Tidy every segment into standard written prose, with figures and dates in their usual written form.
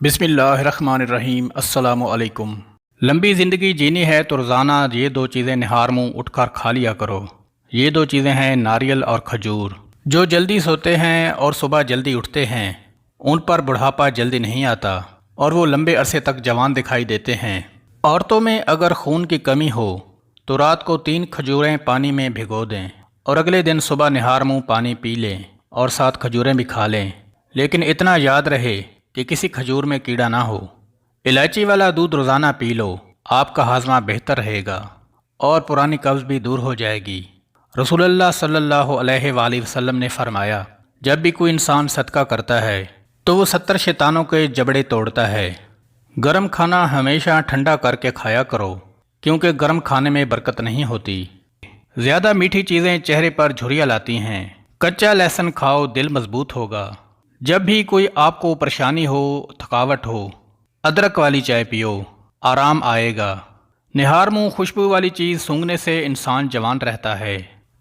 بسم اللہ الرحمن الرحیم۔ السلام علیکم۔ لمبی زندگی جینی ہے تو روزانہ یہ دو چیزیں نہار منہ اٹھ کر کھا لیا کرو۔ یہ دو چیزیں ہیں ناریل اور کھجور۔ جو جلدی سوتے ہیں اور صبح جلدی اٹھتے ہیں ان پر بڑھاپا جلدی نہیں آتا اور وہ لمبے عرصے تک جوان دکھائی دیتے ہیں۔ عورتوں میں اگر خون کی کمی ہو تو رات کو 3 کھجوریں پانی میں بھگو دیں اور اگلے دن صبح نہار منہ پانی پی لیں اور 7 کھجوریں بھی کھا لیں، لیکن اتنا یاد رہے کہ کسی کھجور میں کیڑا نہ ہو۔ الائچی والا دودھ روزانہ پی لو، آپ کا ہاضمہ بہتر رہے گا اور پرانی قبض بھی دور ہو جائے گی۔ رسول اللہ صلی اللہ علیہ وآلہ وسلم نے فرمایا، جب بھی کوئی انسان صدقہ کرتا ہے تو وہ 70 شیطانوں کے جبڑے توڑتا ہے۔ گرم کھانا ہمیشہ ٹھنڈا کر کے کھایا کرو کیونکہ گرم کھانے میں برکت نہیں ہوتی۔ زیادہ میٹھی چیزیں چہرے پر جھریاں لاتی ہیں۔ کچا لہسن کھاؤ، دل مضبوط ہوگا۔ جب بھی کوئی آپ کو پریشانی ہو، تھکاوٹ ہو، ادرک والی چائے پیو، آرام آئے گا۔ نہار منہ خوشبو والی چیز سونگھنے سے انسان جوان رہتا ہے۔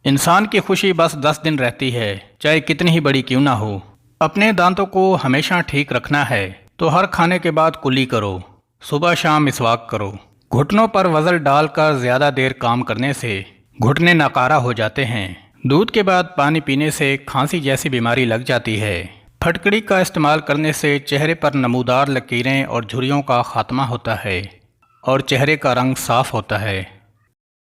انسان کی خوشی بس 10 دن رہتی ہے، چاہے کتنی ہی بڑی کیوں نہ ہو۔ اپنے دانتوں کو ہمیشہ ٹھیک رکھنا ہے تو ہر کھانے کے بعد کلی کرو، صبح شام مسواک کرو۔ گھٹنوں پر وزن ڈال کر زیادہ دیر کام کرنے سے گھٹنے ناکارہ ہو جاتے ہیں۔ دودھ کے بعد پانی پینے سے کھانسی جیسی بیماری لگ جاتی ہے۔ پھٹکڑی کا استعمال کرنے سے چہرے پر نمودار لکیریں اور جھریوں کا خاتمہ ہوتا ہے اور چہرے کا رنگ صاف ہوتا ہے۔